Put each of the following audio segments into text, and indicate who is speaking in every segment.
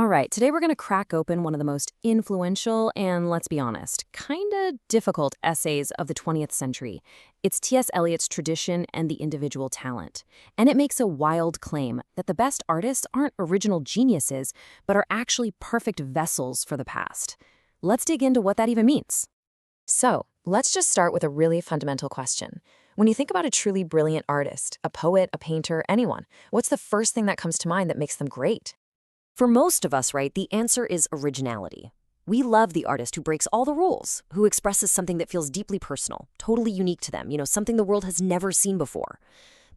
Speaker 1: All right, today we're going to crack open one of the most influential and, let's be honest, kind of difficult essays of the 20th century. It's T.S. Eliot's Tradition and the Individual Talent. And it makes a wild claim that the best artists aren't original geniuses, but are actually perfect vessels for the past. Let's dig into what that even means. So, let's just start with a really fundamental question. When you think about a truly brilliant artist, a poet, a painter, anyone, what's the first thing that comes to mind that makes them great? For most of us, right, the answer is originality. We love the artist who breaks all the rules, who expresses something that feels deeply personal, totally unique to them, something the world has never seen before.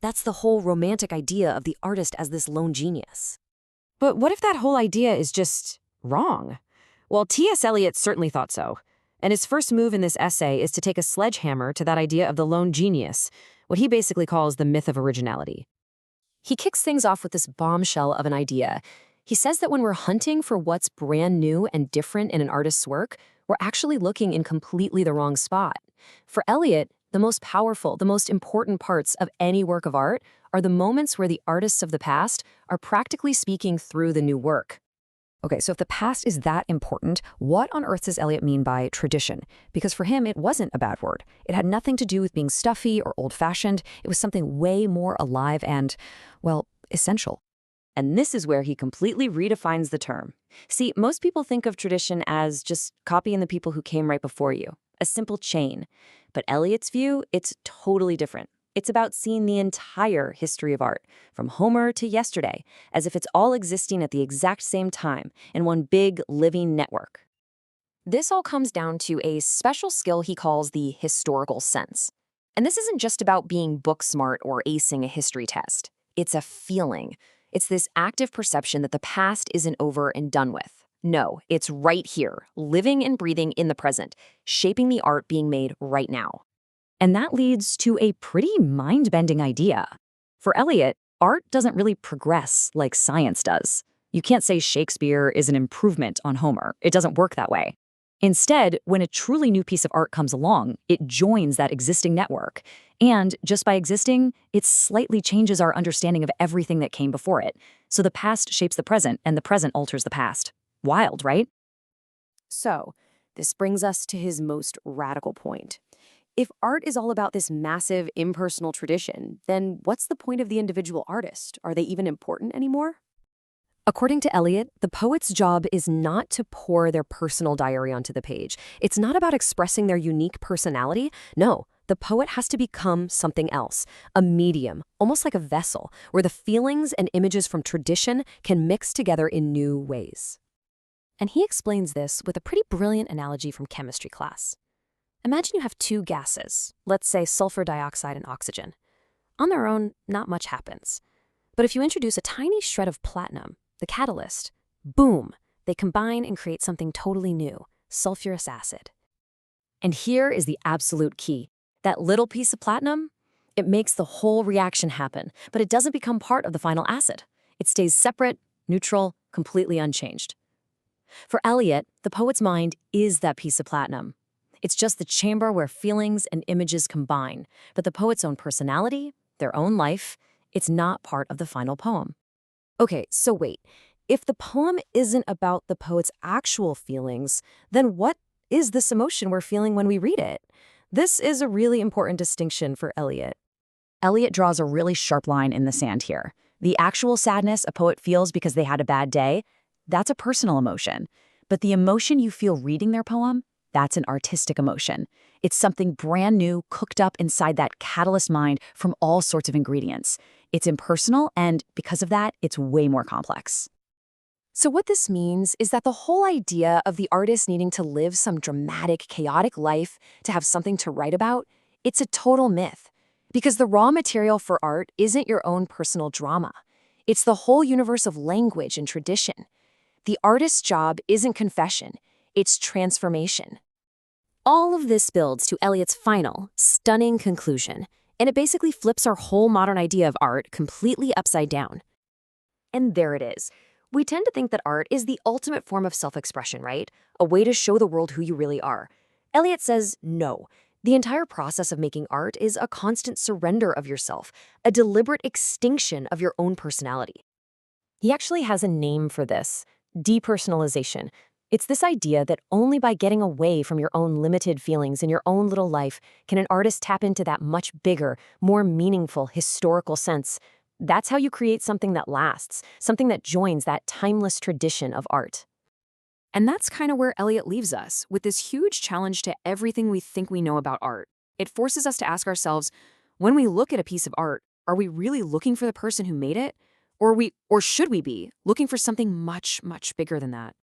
Speaker 1: That's the whole romantic idea of the artist as this lone genius.
Speaker 2: But what if that whole idea is just wrong? Well, T.S. Eliot certainly thought so. And his first move in this essay is to take a sledgehammer to that idea of the lone genius, what he basically calls the myth of originality.
Speaker 1: He kicks things off with this bombshell of an idea. He says that when we're hunting for what's brand new and different in an artist's work, we're actually looking in completely the wrong spot. For Eliot, the most powerful, the most important parts of any work of art are the moments where the artists of the past are practically speaking through the new work.
Speaker 2: Okay, so if the past is that important, what on earth does Eliot mean by tradition? Because for him, it wasn't a bad word. It had nothing to do with being stuffy or old-fashioned. It was something way more alive and, well, essential.
Speaker 1: And this is where he completely redefines the term. See, most people think of tradition as just copying the people who came right before you, a simple chain. But Eliot's view, it's totally different. It's about seeing the entire history of art, from Homer to yesterday, as if it's all existing at the exact same time in one big, living network. This all comes down to a special skill he calls the historical sense. And this isn't just about being book smart or acing a history test. It's a feeling. It's this active perception that the past isn't over and done with. No, it's right here, living and breathing in the present, shaping the art being made right now.
Speaker 2: And that leads to a pretty mind-bending idea. For Eliot, art doesn't really progress like science does. You can't say Shakespeare is an improvement on Homer. It doesn't work that way. Instead, when a truly new piece of art comes along, it joins that existing network. And just by existing, it slightly changes our understanding of everything that came before it. So the past shapes the present, and the present alters the past. Wild, right?
Speaker 1: So, this brings us to his most radical point. If art is all about this massive, impersonal tradition, then what's the point of the individual artist? Are they even important anymore? According to Eliot, the poet's job is not to pour their personal diary onto the page. It's not about expressing their unique personality. No, the poet has to become something else, a medium, almost like a vessel, where the feelings and images from tradition can mix together in new ways. And he explains this with a pretty brilliant analogy from chemistry class. Imagine you have two gases, let's say sulfur dioxide and oxygen. On their own, not much happens. But if you introduce a tiny shred of platinum, the catalyst, boom, they combine and create something totally new, sulfurous acid. And here is the absolute key. That little piece of platinum, it makes the whole reaction happen, but it doesn't become part of the final acid. It stays separate, neutral, completely unchanged. For Eliot, the poet's mind is that piece of platinum. It's just the chamber where feelings and images combine, but the poet's own personality, their own life, it's not part of the final poem. Okay, so wait. If the poem isn't about the poet's actual feelings, then what is this emotion we're feeling when we read it? This is a really important distinction for Eliot.
Speaker 2: Eliot draws a really sharp line in the sand here. The actual sadness a poet feels because they had a bad day, that's a personal emotion. But the emotion you feel reading their poem, that's an artistic emotion. It's something brand new cooked up inside that catalyst mind from all sorts of ingredients. It's impersonal, and because of that, it's way more complex.
Speaker 1: So what this means is that the whole idea of the artist needing to live some dramatic, chaotic life to have something to write about, it's a total myth. Because the raw material for art isn't your own personal drama. It's the whole universe of language and tradition. The artist's job isn't confession, it's transformation. All of this builds to Eliot's final, stunning conclusion, and it basically flips our whole modern idea of art completely upside down. And there it is. We tend to think that art is the ultimate form of self-expression, right? A way to show the world who you really are. Eliot says no. The entire process of making art is a constant surrender of yourself, a deliberate extinction of your own personality. He actually has a name for this, Depersonalization. It's this idea that only by getting away from your own limited feelings in your own little life can an artist tap into that much bigger, more meaningful, historical sense. That's how you create something that lasts, something that joins that timeless tradition of art. And that's kind of where Eliot leaves us, with this huge challenge to everything we think we know about art. It forces us to ask ourselves, when we look at a piece of art, are we really looking for the person who made it? Or should we be looking for something much, much bigger than that?